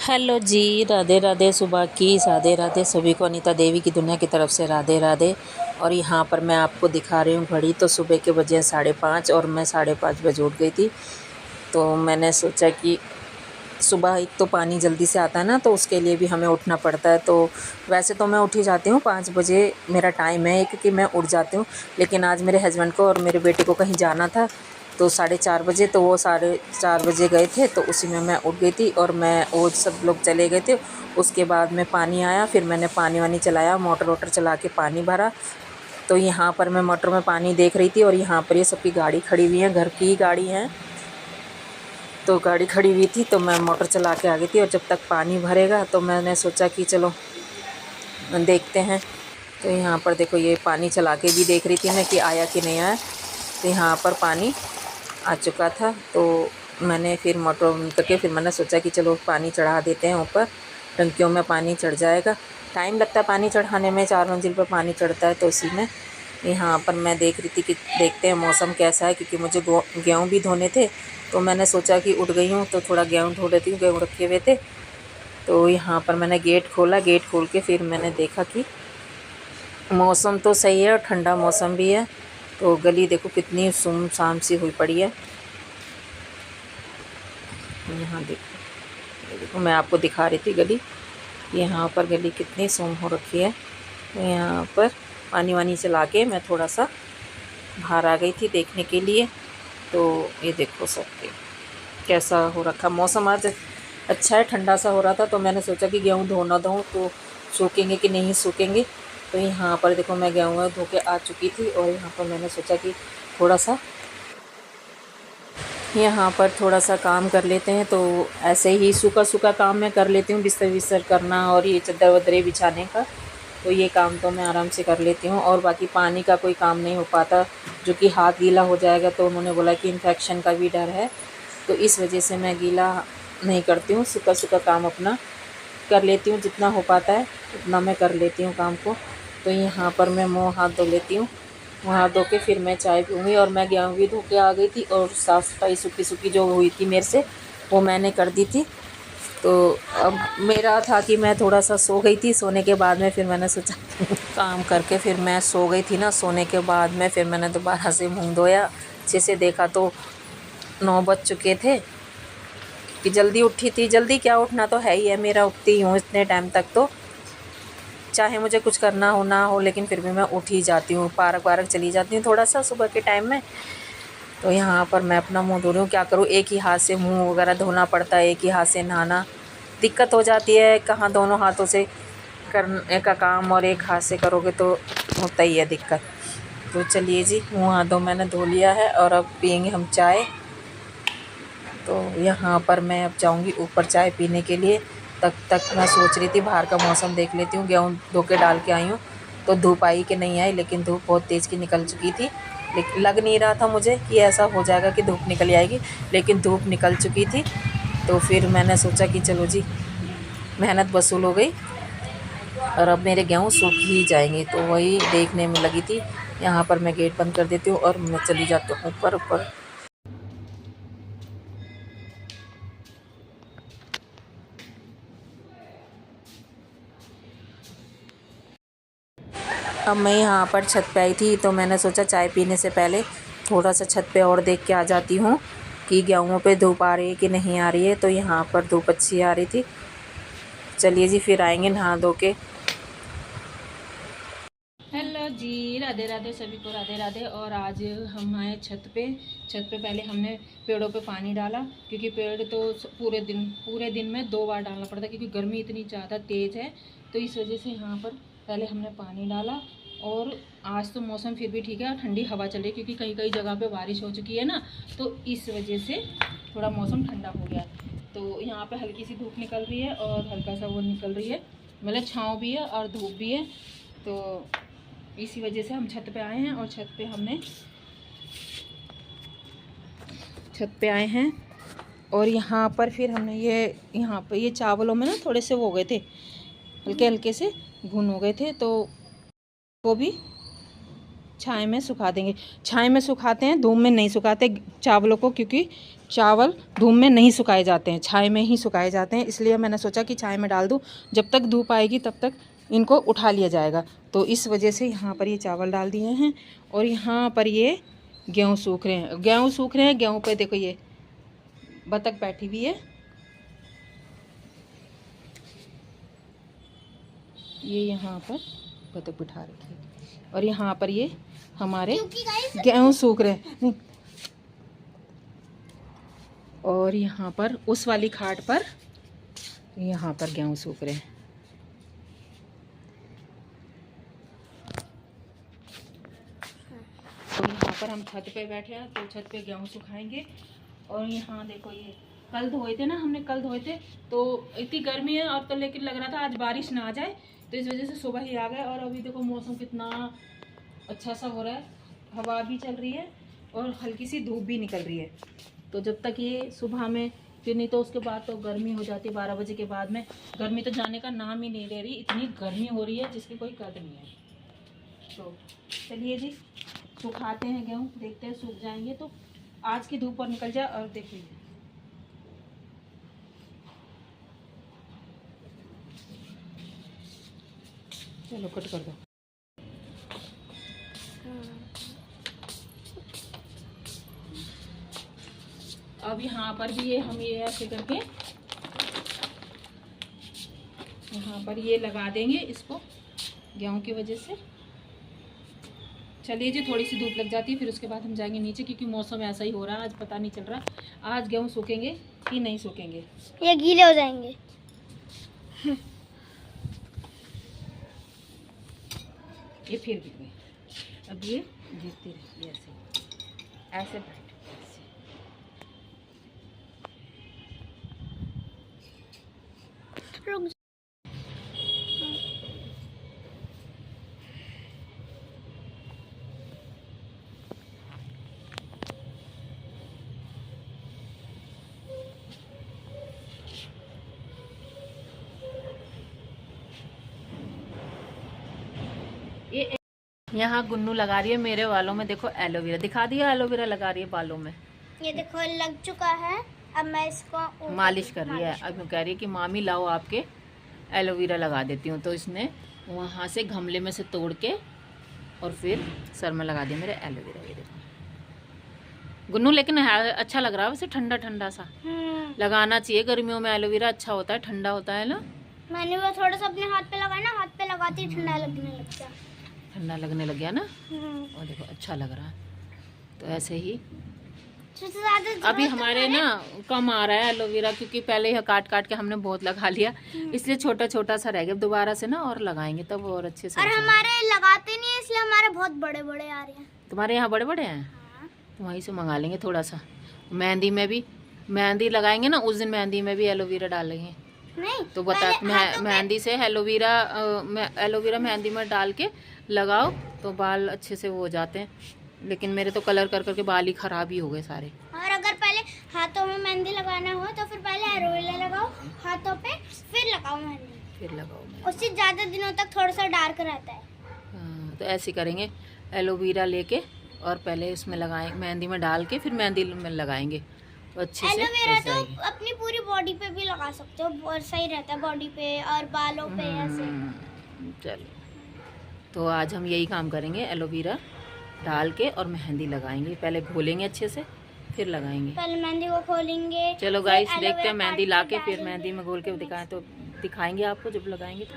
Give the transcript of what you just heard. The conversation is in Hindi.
हेलो जी, राधे राधे। सुबह की राधे राधे सभी को। अनीता देवी की दुनिया की तरफ से राधे राधे। और यहाँ पर मैं आपको दिखा रही हूँ घड़ी, तो सुबह के बजे 5:30 और मैं 5:30 बजे उठ गई थी। तो मैंने सोचा कि सुबह एक तो पानी जल्दी से आता है ना, तो उसके लिए भी हमें उठना पड़ता है। तो वैसे तो मैं उठ ही जाती हूँ, 5 बजे मेरा टाइम है क्योंकि मैं उठ जाती हूँ। लेकिन आज मेरे हस्बैंड को और मेरे बेटे को कहीं जाना था, तो 4:30 बजे, तो वो 4:30 बजे गए थे, तो उसी में मैं उठ गई थी और वो सब लोग चले गए थे। उसके बाद में पानी आया, फिर मैंने पानी वानी चलाया, मोटर वोटर चला के पानी भरा। तो यहाँ पर मैं मोटर में पानी देख रही थी और यहाँ पर ये सबकी गाड़ी खड़ी हुई है, घर की ही गाड़ी है। तो गाड़ी खड़ी हुई थी तो मैं मोटर चला के आ गई थी, और जब तक पानी भरेगा तो मैंने सोचा कि चलो देखते हैं। तो यहाँ पर देखो, ये पानी चला के भी देख रही थी मैं कि आया कि नहीं आया। तो यहाँ पर पानी आ चुका था, तो मैंने फिर मोटर बंद करके फिर मैंने सोचा कि चलो पानी चढ़ा देते हैं ऊपर, टंकियों में पानी चढ़ जाएगा। टाइम लगता है पानी चढ़ाने में, 4 मंजिल पर पानी चढ़ता है, तो उसी में यहाँ पर मैं देख रही थी कि देखते हैं मौसम कैसा है, क्योंकि मुझे गेहूँ भी धोने थे। तो मैंने सोचा कि उठ गई हूँ तो थोड़ा गेहूँ धो लेती हूँ, गेहूँ रखे हुए थे। तो यहाँ पर मैंने गेट खोला, गेट खोल के फिर मैंने देखा कि मौसम तो सही है और ठंडा मौसम भी है। तो गली देखो कितनी सुनसान सी हुई पड़ी है। यहाँ देखो, ये देखो मैं आपको दिखा रही थी गली, यहाँ पर गली कितनी सुन हो रखी है। तो यहाँ पर पानी वानी चला के मैं थोड़ा सा बाहर आ गई थी देखने के लिए। तो ये देखो सब कैसा हो रखा मौसम, आज अच्छा है, ठंडा सा हो रहा था। तो मैंने सोचा कि गेहूँ धो ना दूँ तो सूखेंगे कि नहीं सूखेंगे। तो यहाँ पर देखो मैं गेहूँ धो के आ चुकी थी, और यहाँ पर मैंने सोचा कि थोड़ा सा काम कर लेते हैं। तो ऐसे ही सूखा सूखा काम मैं कर लेती हूँ, बिस्तर विस्तर करना और ये चादर वदरे बिछाने का। तो ये काम तो मैं आराम से कर लेती हूँ, और बाकी पानी का कोई काम नहीं हो पाता, जो कि हाथ गीला हो जाएगा। तो उन्होंने बोला कि इन्फेक्शन का भी डर है, तो इस वजह से मैं गीला नहीं करती हूँ, सूखा सूखा काम अपना कर लेती हूँ। जितना हो पाता है उतना मैं कर लेती हूँ काम को। तो यहाँ पर मैं मुँह हाथ धो लेती हूँ, मुँह हाथ धो के फिर मैं चाय पीऊँगी। और मैं गेहूँ भी धो के आ गई थी, और साफ़ सफाई सूखी सूखी जो हुई थी मेरे से, वो मैंने कर दी थी। तो अब मेरा था कि मैं थोड़ा सा सो गई थी, सोने के बाद में फिर मैंने सोचा काम करके फिर मैं सो गई थी ना। सोने के बाद में फिर मैंने दोबारा से मुँह धोया, अच्छे से देखा तो 9 बज चुके थे, कि जल्दी उठी थी। जल्दी क्या, उठना तो है ही है मेरा, उठती हूँ इतने टाइम तक, तो चाहे मुझे कुछ करना हो ना हो, लेकिन फिर भी मैं उठ ही जाती हूँ। पार्क वार्क चली जाती हूँ थोड़ा सा सुबह के टाइम में। तो यहाँ पर मैं अपना मुंह धो रही हूँ, क्या करूँ, एक ही हाथ से मुंह वगैरह धोना पड़ता है, एक ही हाथ से नहाना, दिक्कत हो जाती है। कहाँ दोनों हाथों से करने का काम और एक हाथ से करोगे तो होता ही है दिक्कत। तो चलिए जी, मुँह हाथ धो मैंने धो लिया है, और अब पियेंगे हम चाय। तो यहाँ पर मैं अब जाऊँगी ऊपर चाय पीने के लिए। तब तक मैं सोच रही थी बाहर का मौसम देख लेती हूँ। गेहूँ धो के डाल के आई हूँ, तो धूप आई कि नहीं आई, लेकिन धूप बहुत तेज़ की निकल चुकी थी। लेकिन लग नहीं रहा था मुझे कि ऐसा हो जाएगा कि धूप निकल आएगी, लेकिन धूप निकल चुकी थी। तो फिर मैंने सोचा कि चलो जी, मेहनत वसूल हो गई, और अब मेरे गेहूँ सूख ही जाएंगे। तो वही देखने में लगी थी। यहाँ पर मैं गेट बंद कर देती हूँ और मैं चली जाती हूँ ऊपर। अब मैं यहाँ पर छत पे आई थी, तो मैंने सोचा चाय पीने से पहले थोड़ा सा छत पे और देख के आ जाती हूँ कि गेहूँ पे धूप आ रही है कि नहीं आ रही है। तो यहाँ पर धूप अच्छी आ रही थी। चलिए जी, फिर आएंगे नहा धो के। हेलो जी, राधे राधे सभी को, राधे राधे। और आज हम आए छत पे। पहले हमने पेड़ों पे पानी डाला, क्योंकि पेड़ तो पूरे दिन में 2 बार डालना पड़ता है, क्योंकि गर्मी इतनी ज़्यादा तेज़ है। तो इस वजह से यहाँ पर पहले हमने पानी डाला। और आज तो मौसम फिर भी ठीक है, ठंडी हवा चल रही है, क्योंकि कई कई जगह पे बारिश हो चुकी है ना, तो इस वजह से थोड़ा मौसम ठंडा हो गया। तो यहाँ पे हल्की सी धूप निकल रही है, और हल्का सा वो निकल रही है, मतलब छाँव भी है और धूप भी है। तो इसी वजह से हम छत पे आए हैं, और छत पे आए हैं। और यहाँ पर फिर हमने यहाँ पे ये चावलों में ना थोड़े से वो हो गए थे, हल्के हल्के से घुन हो गए थे, तो वो भी छाए में सुखा देंगे। छाए में सुखाते हैं, धूप में नहीं सुखाते चावलों को, क्योंकि चावल धूप में नहीं सुखाए जाते हैं, छाए में ही सुखाए जाते हैं, इसलिए मैंने सोचा कि छाए में डाल दूँ, जब तक धूप आएगी तब तक इनको उठा लिया जाएगा। तो इस वजह से यहाँ पर ये चावल डाल दिए हैं और यहाँ पर ये गेहूँ सूख रहे हैं। गेहूँ पे देखो ये बतख बैठी हुई है, ये यहाँ पर बतख बिठा रखी है और यहाँ पर ये हमारे गेहूँ सूख रहे हैं। और यहाँ पर उस वाली खाट पर यहाँ पर गेहूँ सूख रहे हैं। तो यहाँ पर हम छत पे बैठे हैं, तो छत पे गेहूँ सुखाएंगे। और यहाँ देखो ये कल धोए थे ना, हमने कल धोए थे, तो इतनी गर्मी है और तो लेकिन लग रहा था आज बारिश ना आ जाए, तो इस वजह से सुबह ही आ गए। और अभी देखो मौसम कितना अच्छा सा हो रहा है, हवा भी चल रही है और हल्की सी धूप भी निकल रही है। तो जब तक ये सुबह में, फिर नहीं तो उसके बाद तो गर्मी हो जाती है, 12 बजे के बाद में गर्मी तो जाने का नाम ही नहीं ले रही, इतनी गर्मी हो रही है जिसकी कोई कद नहीं है। तो चलिए जी सुखाते हैं गेहूँ, देखते हैं सूख जाएंगे तो आज की धूप पर निकल जाए। और देखिए चलो कट कर दो। अब यहाँ पर भी ये हम ये ऐसे करके यहाँ पर ये लगा देंगे इसको गेहूँ की वजह से। चलिए जी थोड़ी सी धूप लग जाती है, फिर उसके बाद हम जाएंगे नीचे, क्योंकि मौसम ऐसा ही हो रहा है, आज पता नहीं चल रहा आज गेहूँ सूखेंगे कि नहीं सूखेंगे, ये गीले हो जाएंगे। ये फिर गिर गए। अब ये गिरती रहती है ऐसे ऐसे बैठ रुक ये यहाँ गुन्नू लगा रही है मेरे बालों में, देखो एलोवेरा दिखा दिया, एलोवेरा लगा रही है बालों में। ये देखो लग चुका है, अब मैं इसको मालिश कर रही है। अब कह रही है कि मामी लाओ आपके एलोवेरा लगा देती हूँ, तो इसने वहाँ से गमले में से तोड़ के और फिर सर में लगा दिया मेरे एलोवेरा। ये देखो गुन्नू, लेकिन अच्छा लग रहा है वैसे, ठंडा ठंडा सा लगाना चाहिए गर्मियों में, एलोवेरा अच्छा होता है, ठंडा होता है ना। मैंने वो थोड़ा सा अपने हाथ पे लगाया ना, हाथ पे लगाती ठंडा लगने लग गया, ठंडा लगने लग गया ना। और देखो अच्छा लग रहा है। तो ऐसे ही अभी हमारे ना कम आ रहा है एलोवेरा, क्योंकि पहले यह काट काट के हमने बहुत लगा लिया, इसलिए छोटा छोटा सा रह गया। दोबारा से ना और लगाएंगे तब और अच्छे से। और हमारे लगाते नहीं है, इसलिए हमारे बहुत बड़े बड़े आ रहे हैं। तुम्हारे यहाँ बड़े बड़े हैं? हाँ। तो वहीं से मंगा लेंगे थोड़ा सा। मेहंदी में भी, मेहंदी लगाएंगे ना उस दिन, मेहंदी में भी एलोवेरा डालेंगे। नहीं तो बता, मेहंदी से एलोवेरा मेहंदी में डाल के लगाओ तो बाल अच्छे से वो हो जाते हैं। लेकिन मेरे तो कलर कर करके बाल ही खराब ही हो गए सारे। और अगर पहले हाथों में मेहंदी लगाना हो तो फिर पहले एलोवेरा लगाओ हाथों पे, फिर लगाओ मेहंदी, फिर लगाओ। उससे ज़्यादा दिनों तक थोड़ा सा डार्क रहता है। हाँ, तो ऐसे करेंगे, एलोवेरा लेके और पहले इसमें लगाएं, मेहंदी में डाल के फिर मेहंदी में लगाएंगे तो अच्छे से एलोवेरा तो अपनी पूरी बॉडी पे भी लगा सकते हो, बहुत सही रहता है बॉडी पे और बालों पे ऐसे। चलो तो आज हम यही काम करेंगे, एलोवेरा डाल के और मेहंदी लगाएंगे। पहले घोलेंगे अच्छे से फिर लगाएंगे। पहले मेहंदी को खोलेंगे। चलो गाइस देखते हैं, मेहंदी ला के फिर मेहंदी में घोल के दिखाएं तो दिखाएंगे आपको जब लगाएंगे तो।